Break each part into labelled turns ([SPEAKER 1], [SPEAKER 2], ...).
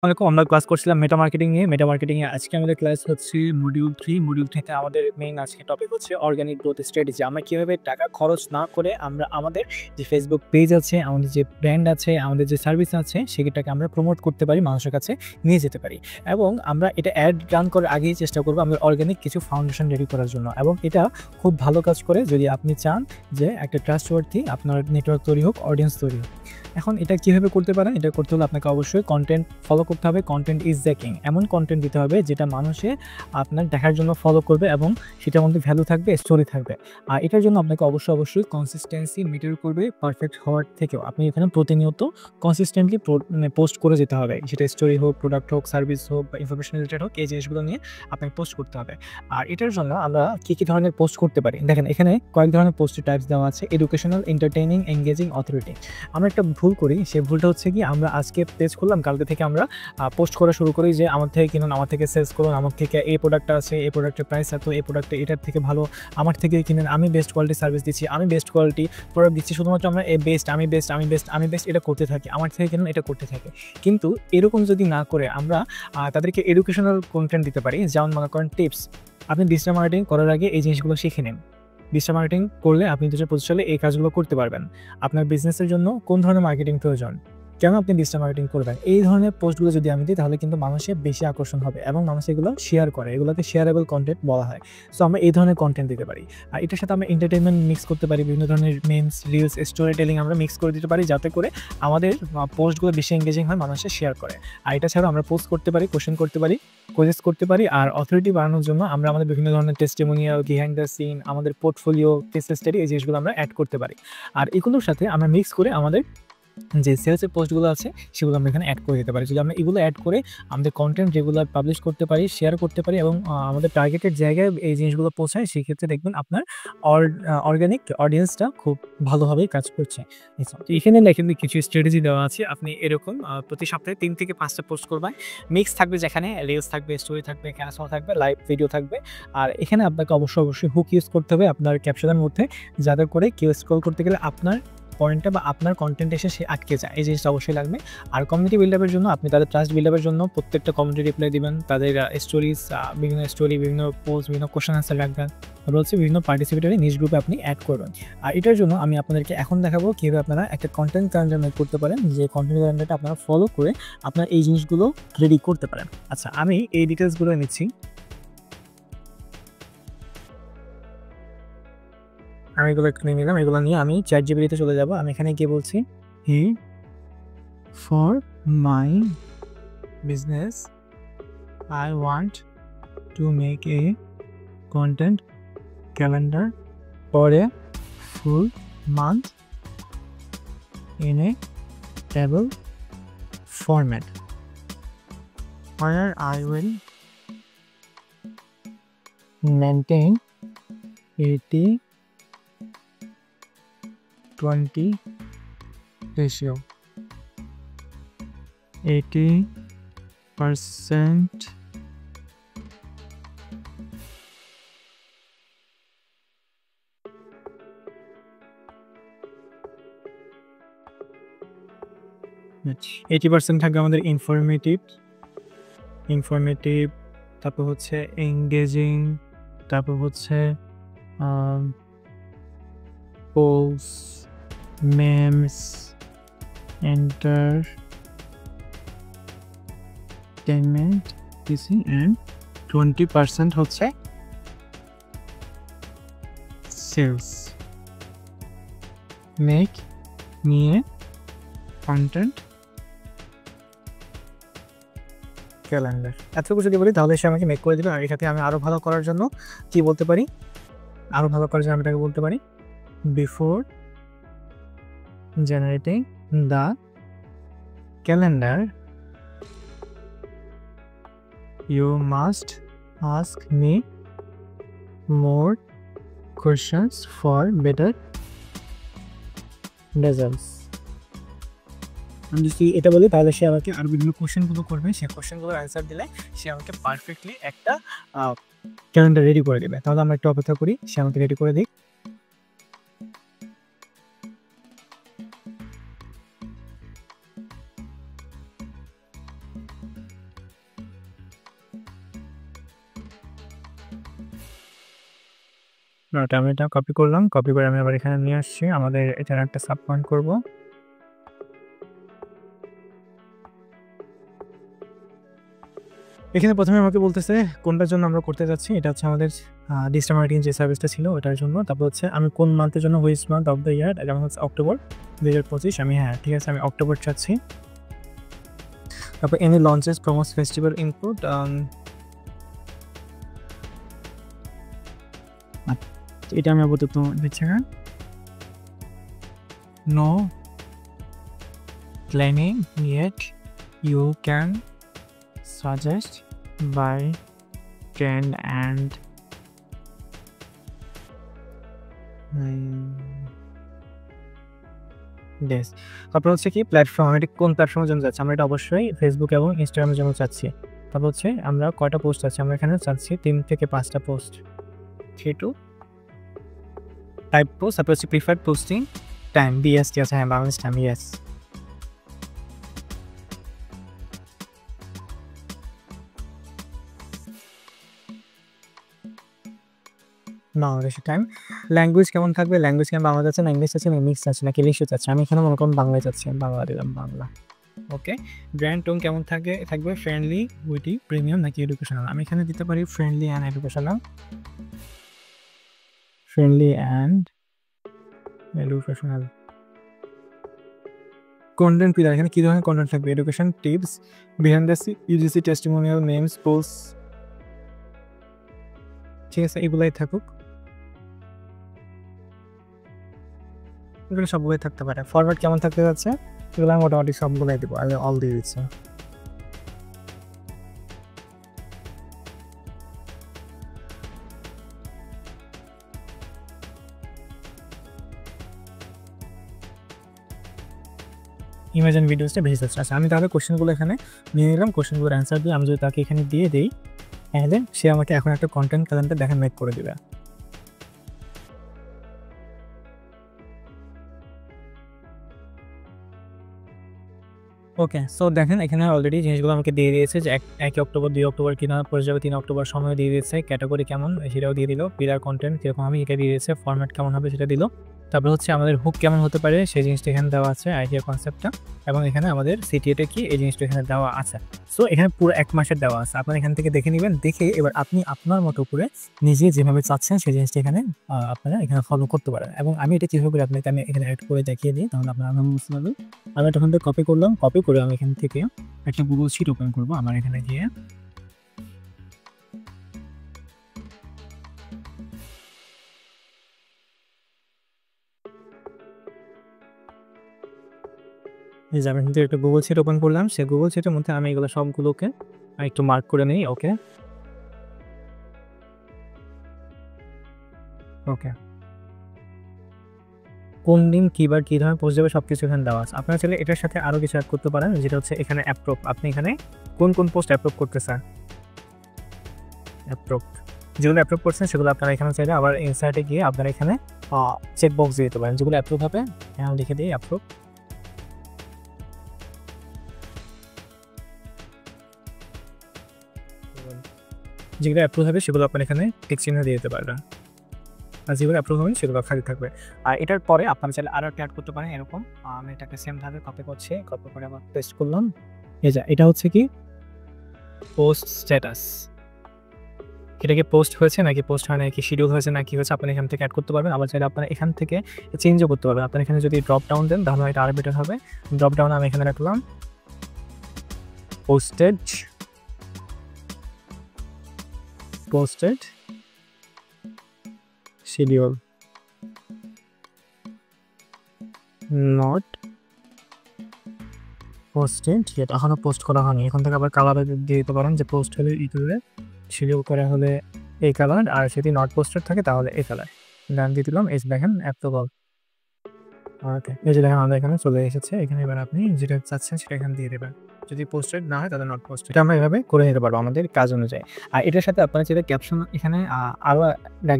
[SPEAKER 1] আসসালামু আলাইকুম। আমরা ক্লাস করছিলাম মেটা মার্কেটিং নিয়ে। মেটা মার্কেটিং এ আজকে আমাদের ক্লাস হচ্ছে মডিউল 3। মডিউল 3 তে আমাদের মেইন আজকে টপিক হচ্ছে অর্গানিক গ্রোথ স্ট্র্যাটেজি। আমরা কিভাবে টাকা খরচ না করে আমরা আমাদের যে Facebook পেজ আছে, আমাদের যে ব্র্যান্ড আছে, আমাদের যে সার্ভিস আছে সেটাকে আমরা প্রমোট করতে পারি, মানুষের কাছে নিয়ে যেতে পারি। এবং আমরা এটা অ্যাড রান করার আগেই চেষ্টা করব আমরা অর্গানিক কিছু ফাউন্ডেশন রেডি করার জন্য। এবং এটা খুব ভালো কাজ করে যদি আপনি চান যে একটা ট্রাস্টওয়ার্থি আপনার নেটওয়ার্ক তৈরি হোক, অডিয়েন্স তৈরি হোক। এখন এটা কিভাবে করতে পারেন? এটা করতে হলে আপনাকে অবশ্যই কনটেন্ট ফলো করতে হবে। Content is the king. এমন কনটেন্ট দিতে হবে যেটা মানুষে আপনার দেখার জন্য ফলো করবে এবং সেটার মধ্যে ভ্যালু থাকবে, স্টোরি থাকবে। আর এটার জন্য আপনাকে অবশ্যই কনসিস্টেন্সি ম্যাটার করবে পারফেক্ট হওয়ার থেকেও। আপনি এখানে প্রতিনিয়ত কনসিস্টেন্টলি পোস্ট করে যেতে হবে। সেটা স্টোরি হোক, প্রোডাক্ট হোক, সার্ভিস হোক বা ইনফরমেশন রিলেটেড হোক, এই জিনিসগুলো নিয়ে আপনাকে পোস্ট করতে হবে। আর এটার জন্য আমরা কী ধরনের পোস্ট করতে পারি? দেখেন এখানে কয়েক ধরনের পোস্টের টাইপস দেওয়া আছে। Educational, entertaining, engaging, authority. আমরা একটা ভুল করি, সেই ভুলটা হচ্ছে কি আমরা আজকে পেজ খুললাম, কালকে থেকে আমরা পোস্ট করা শুরু করি যে আমার থেকে কিনুন, আমার থেকে সেলস করুন, আমার থেকে এই প্রোডাক্টটা আছে, এই প্রোডাক্টের প্রাইস এত, এই প্রোডাক্টটা এটার থেকে ভালো, আমার থেকে কিনুন, আমি বেস্ট কোয়ালিটি সার্ভিস দিচ্ছি, আমি বেস্ট কোয়ালিটি প্রোডাক্ট দিচ্ছি। শুধুমাত্র আমরা এই বেস্ট, আমি বেস্ট, আমি বেস্ট, আমি বেস্ট এটা করতে থাকি, আমার থেকে কিনুন এটা করতে থাকি। কিন্তু এরকম যদি না করে আমরা তাদেরকে এডুকেশনাল কন্টেন্ট দিতে পারি, যেমন মনে করেন টিপস। আপনি ডিজিটাল মার্কেটিং করার আগে এই জিনিসগুলো শিখে নিন। ডিজিটাল মার্কেটিং করলে আপনি ২০২৫ সালে এই কাজগুলো করতে পারবেন। আপনার বিজনেসের জন্য কোন ধরনের মার্কেটিং প্রয়োজন? কেন আপনি ডিজিটাল মার্কেটিং করবেন? এই ধরনের পোস্টগুলো যদি আমি দিই তাহলে কিন্তু মানুষের বেশি আকর্ষণ হবে এবং মানুষ এগুলো শেয়ার করে। এগুলোকে শেয়ারেবল কনটেন্ট বলা হয়। সো আমরা এই ধরনের কনটেন্ট দিতে পারি। আর এটার সাথে আমরা এন্টারটেইনমেন্ট মিক্স করতে পারি। বিভিন্ন ধরনের মিমস, রিলস, স্টোরি টেলিং আমরা মিক্স করে দিতে পারি যাতে করে আমাদের পোস্টগুলো বেশি এনগেজিং হয়, মানুষে শেয়ার করে। আর এটা ছাড়াও আমরা পোস্ট করতে পারি, কোয়েশ্চেন করতে পারি, কোয়েজ করতে পারি। আর অথরিটি বাড়ানোর জন্য আমরা আমাদের বিভিন্ন ধরনের টেস্টিমোনিয়াল, বিহাইন্ড দ্য সিন, আমাদের পোর্টফোলিও, কেস স্টাডি এই জিনিসগুলো আমরা অ্যাড করতে পারি। আর এগুলোর সাথে আমরা মিক্স করে আমাদের যে সেলসের পোস্টগুলো আছে সেগুলো আমরা এখানে অ্যাড করে দিতে পারি। যদি আমরা এগুলো অ্যাড করে আমাদের কন্টেন্ট রেগুলার পাবলিশ করতে পারি, শেয়ার করতে পারি এবং আমাদের টার্গেটেড জায়গায় এই জিনিসগুলো পৌঁছায়, সেক্ষেত্রে দেখবেন আপনার অর্গানিক অডিয়েন্সটা খুব ভালোভাবেই কাজ করছে। তো এখানে দেখেন কিছু স্ট্র্যাটেজি দেওয়া আছে। আপনি এরকম প্রতি সপ্তাহে ৩ থেকে ৫টা পোস্ট করবেন। মিক্স থাকবে, যেখানে রিলস থাকবে, স্টোরি থাকবে, ক্যাপশন থাকবে, লাইভ ভিডিও থাকবে। আর এখানে আপনাকে অবশ্যই হুক ইউজ করতে হবে আপনার ক্যাপশনের মধ্যে, যাতে করে কেউ স্ক্রল করতে গেলে আপনার পয়েন্টটা বা আপনার কন্টেন্ট এসে সে আটকে যায়। এই জিনিসটা অবশ্যই লাগবে। আর কমিউনিটি বিল্ড আপের জন্য আপনি তাদের ট্রাস্ট বিল্ড আপের জন্য প্রত্যেকটা কমিউনিটি রিপ্লাই দিবেন, তাদের স্টোরিজ, বিভিন্ন স্টোরি, বিভিন্ন পোস্ট, বিভিন্ন কোশ্চেন আনসার রাখবেন। তারপর হচ্ছে বিভিন্ন পার্টিসিপেটরি নিজ গ্রুপে আপনি অ্যাড করবেন। আর এটার জন্য আমি আপনাদেরকে এখন দেখাবো কীভাবে আপনারা একটা কন্টেন্ট ক্যালেন্ডার মেক করতে পারেন, যে কন্টেন্ট ক্যালেন্ডারটা আপনারা ফলো করে আপনারা এই জিনিসগুলো রেডি করতে পারেন। আচ্ছা, আমি এই ডিটেলসগুলো নিচ্ছি। আমি এগুলো এখানে নিলাম। এগুলো নিয়ে আমি ChatGPT-তে চলে যাব। আমি এখানে গিয়ে বলছি, "Hey, for my business, I want to make a content calendar for a full month in a table format, where I will maintain 80-20 ratio. 80% থাকবে আমাদের ইনফরমেটিভ, তারপর হচ্ছে এঙ্গেজিং, তারপর হচ্ছে post, memes, entertainment, teaching, and 20% হচ্ছে sales. Make নিয়ে content calendar. এতটুকু যদি বলি তাহলে সে আমাকে মেক করে দেবে। আর এটাতে আমি আরও ভালো করার জন্য কি বলতে পারি? আরও ভালো করার জন্য আমি এটাকে বলতে পারি, before generating the calendar you must ask me more questions for better results. আমি যদি এটা বলি তাহলে সে আমাকে আরো বিভিন্ন কোশ্চেনগুলো করবে। সেই কোশ্চেনগুলোর অ্যান্সার দিলে সে আমাকে পারফেক্টলি একটা ক্যালেন্ডার রেডি করে দেবে। তাহলে আমরা একটু অপেক্ষা করি, সে আমাকে রেডি করে দিক। ওটা আমি এটা কপি করলাম, কপি করে আমি আবার এখানে নিয়ে আসছি, আমাদের এটার একটা সাব পয়েন্ট করব। এখানে প্রথমে আমাকে বলতেছে কোনটার জন্য আমরা করতে যাচ্ছি, এটা হচ্ছে আমাদের ডিজিটাল মার্কেটিং যে সার্ভিসটা ছিল ওটার জন্য। তারপর হচ্ছে আমি কোন মান্থের জন্য, which month of the year, যেমন হচ্ছে অক্টোবর 2025, আমি হ্যাঁ ঠিক আছে আমি অক্টোবর চাচ্ছি। তারপর এনি লঞ্চেস প্রমোস ফেস্টিভ্যাল ইনক্লুড, এটা আমি আপাতত দিচ্ছি না, no planning yet, you can suggest by trend and this. তারপর হচ্ছে কি প্ল্যাটফর্ম, এটা কোন প্ল্যাটফর্মের জন্য যাচ্ছে, আমরা এটা অবশ্যই ফেসবুক এবং ইনস্টাগ্রামের জন্য চাচ্ছি। তারপর হচ্ছে আমরা কয়টা পোস্ট আছে, আমরা এখানে চাচ্ছি 3 থেকে 5টা পোস্ট, 3 to 5 পোস্ট। তারপর হচ্ছে প্রিফার্ড পোস্টিং টাইম, বিএসটি আছে, হ্যাঁ Bangladesh time, yes. Bangladesh time. Language কেমন থাকবে, ল্যাঙ্গুয়েজ কেমন, বাংলা যাচ্ছে না ইংলিশ আছে না মিক্স আছে নাকি ইংলিশও চাচ্ছে, আমি এখানে মনে করুন বাংলায় চাচ্ছি, বাংলা দিলাম বাংলা। ওকে, ব্র্যান্ড টোন কেমন থাকবে ফ্রেন্ডলি, উইটি, প্রিমিয়াম নাকি এডুকেশনাল, আমি এখানে দিতে পারি friendly and educational, friendly and educational. Content pillar, এখানে কী ধরনের কন্টেন্ট থাকবে, education tips, behind the UGC testimonial, names, post, ঠিক আছে এগুলাই থাকুক, এগুলো সবগুলোই থাকতে পারে। ফরম্যাট কেমন থাকতে যাচ্ছে, এগুলো আমি মোটামুটি সবগুলোই দেবো, আমি অল দিয়ে দিচ্ছি। ইমেজ অ্যান্ড ভিডিওসটা বেশি যাচ্ছে। আচ্ছা আমি তাহলে কোশ্চেনগুলো এখানে নিয়ে নিলাম, কোশ্চেনগুলোর অ্যান্সার দিয়ে আমি যদি তাকে এখানে দিয়ে দিই, তাহলে সে আমাকে এখন একটা কন্টেন্ট ক্যালেন্ডার দেখেন মেক করে দেবে। ওকে, সো দেখেন এখানে অলরেডি জিনিসগুলো আমাকে দিয়ে দিয়েছে যে 1 অক্টোবর, 2 অক্টোবর কিনা পড়ে যাবে, 3 অক্টোবর সময় দিয়ে দিয়েছে, ক্যাটাগরি কেমন সেটাও দিয়ে দিল, পিলার কন্টেন্ট কীরকম আমি এটা দিয়ে দিয়েছে, ফরম্যাট কেমন হবে সেটা দিল। তারপর হচ্ছে আমাদের হুক কেমন হতে পারে সেই জিনিসটা এখানে দেওয়া আছে, আইডিয়া কনসেপ্টটা, এবং এখানে আমাদের সিটিএটা কি এই জিনিসটা এখানে দেওয়া আছে। সো এখানে পুরো 1 মাসের দেওয়া আছে, আপনারা এখান থেকে দেখে নেবেন, দেখে এবার আপনি আপনার মতো করে নিজে যেভাবে চাচ্ছেন সেই জিনিসটা এখানে আপনারা এখানে ফলো করতে পারেন। এবং আমি এটা কীভাবে করে আপনাকে আমি এখানে অ্যাড করে দেখিয়ে দিই, তাহলে আপনারা বুঝতে পারবেন। আমি এটা ওখান থেকে কপি করলাম, কপি করে আমি এখান থেকে একটা গুগল শিট ওপেন করবো আমার এখানে গিয়ে, এই যে আমি কিন্তু একটা গুগল শিট ওপেন করলাম, সেই গুগল শিটের মধ্যে আমি এগুলো সবগুলোকে একটু মার্ক করে নিই। ওকে ওকে, কোন দিন কিবার কী ধরনের পোস্ট যাবে সব কিছু এখানে দেওয়া আছে। আপনারা চাইলে এটার সাথে আরও কিছু অ্যাড করতে পারেন, যেটা হচ্ছে এখানে অ্যাপ্রুভ, আপনি এখানে কোন কোন পোস্ট অ্যাপ্রুভ করতে চান, অ্যাপ্রুভ যেগুলো অ্যাপ্রুভ করছেন সেগুলো আপনারা এখানে চাইলে আবার ইনসার্টে গিয়ে আপনারা এখানে চেক বক্স দিয়ে দিতে পারেন, যেগুলো অ্যাপ্রুভ হবে এখানে লিখে দিয়ে অ্যাপ্রুভ, যেগুলো অ্যাপ্রুভ হবে সেগুলো আপনার এখানে টিক চিহ্ন দিয়ে দিতে পারবেন, আর যেগুলো অ্যাপ্রুভ হবে সেগুলো খালি থাকবে। আর এটার পরে আপনারা চাইলে আরও একটা অ্যাড করতে পারেন এরকম, আমি এটাকে সেমভাবে কপি করছি, কপি করে আবার পেস্ট করলাম। এই যে এটা হচ্ছে কি পোস্ট স্ট্যাটাস, এটাকে পোস্ট হয়েছে নাকি পোস্ট হয় নাকি শিডিউল হয়েছে নাকি হয়েছে আপনি এখান থেকে অ্যাড করতে পারবেন। আবার চাইলে আপনারা এখান থেকে চেঞ্জও করতে পারবেন, আপনার এখানে যদি ড্রপ ডাউন দেন তাহলে এটা আরও বেটার হবে। ড্রপ ডাউন আমি এখানে রাখলাম posted schedule, not posted yet, এখনও পোস্ট করা হয়নি। এখন থেকে আবার কালার দিয়ে দিতে পারেন যে পোস্ট হলে ইউটিউবে, শিডিউল করা হলে এই কালার, আর যদি নট পোস্টেড থাকে তাহলে এই কালার। ডান দিয়ে দিলাম, এই দেখেন অ্যাপ্রুভাল। ওকে, এই যে দেখেন আমাদের এখানে চলে এসেছে। এখানে এবার আপনি যেটা চাচ্ছেন সেটা এখানে দিয়ে দেবেন, যদি পোস্টেড না হয় তাহলে নট পোস্টেড, এটা আমরা এভাবে করে নিতে পারবো আমাদের কাজ অনুযায়ী। আর এটার সাথে আপনারা যেটা ক্যাপশন এখানে আরও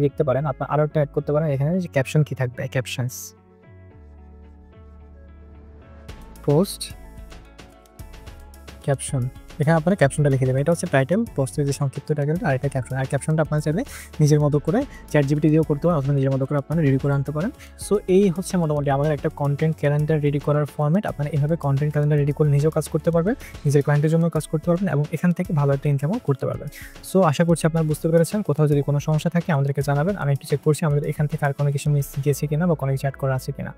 [SPEAKER 1] লিখতে পারেন, আপনার আরও একটা অ্যাড করতে পারেন এখানে, যে ক্যাপশন কি থাকবে, ক্যাপশনস পোস্ট ক্যাপশন এখানে আপনারা ক্যাপশনটা লিখে দেবেন। এটা হচ্ছে টাইটেল, পোস্টের যে সংক্ষিপ্ত টাইটেল, আর এটা ক্যাপশন। আর ক্যাপশনটা আপনারা চাইলে নিজের মতো করে চ্যাটজিপিটি দিয়েও করতে পারেন অথবা নিজের মতো করে আপনারা রেডি করে আনতে পারেন। সো এই হচ্ছে মোটামুটি আমাদের একটা কন্টেন্ট ক্যালেন্ডার রেডি করার ফরম্যাট। আপনারা এভাবে কন্টেন্ট ক্যালেন্ডার রেডি করে নিজেও কাজ করতে পারবেন, নিজের ক্লায়েন্টের জন্য কাজ করতে পারবেন এবং এখান থেকে ভালো একটা ইনকামও করতে পারবেন। সো আশা করছি আপনারা বুঝতে পেরেছেন। কোথাও যদি কোনো সমস্যা থাকে আমাদেরকে জানাবেন। আমি একটু চেক করছি আমাদের এখান থেকে আর কোনো কিছু মিস গিয়েছে কিনা বা কোনো কিছু অ্যাড করা আছে কিনা।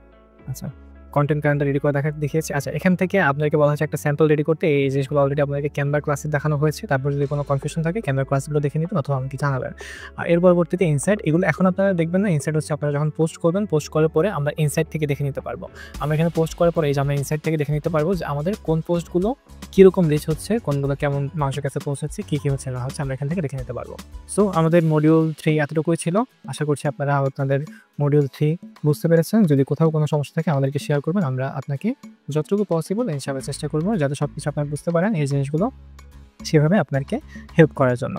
[SPEAKER 1] আচ্ছা, কন্টেন্ট ক্যালেন্ডার রেডি করে দেখিয়েছি। আচ্ছা, এখান থেকে আপনাকে বলা হচ্ছে একটা স্যাম্পল রেডি করতে। এই জিনিসগুলো অলরেডি আপনাকে ক্যানভা ক্লাসে দেখানো হয়েছে। তারপর যদি কোনো কনফিউশন থাকে ক্যানভা ক্লাসগুলো দেখে নিবেন অথবা আমাকে জানাবেন। আর এর পরবর্তীতে ইনসাইট, এগুলো এখন আপনারা দেখবেন না। ইনসাইট হচ্ছে আপনারা যখন পোস্ট করবেন, পোস্ট করার পরে আমরা ইনসাইট থেকে দেখে নিতে পারবো। আমরা এখানে পোস্ট করার পরে এই যে আমরা ইনসাইট থেকে দেখে নিতে পারবো যে আমাদের কোন পোস্টগুলো কীরকম রিচ হচ্ছে, কোনগুলো কেমন মানুষের কাছে পৌঁছাচ্ছে, কী হচ্ছে না হচ্ছে, আমরা এখান থেকে দেখে নিতে পারবো। সো আমাদের মডিউল 3 এতটুকুই ছিল। আশা করছি আপনারা আপনাদের মডিউল 3 বুঝতে পেরেছেন। যদি কোথাও কোনো সমস্যা থাকে আমাদেরকে শেয়ার করবেন। আমরা আপনাকে যতটুকু পসিবল ইনশাআল্লাহ চেষ্টা করবো যাতে সবকিছু আপনারা বুঝতে পারেন এই জিনিসগুলো, সেভাবে আপনাকে হেল্প করার জন্য।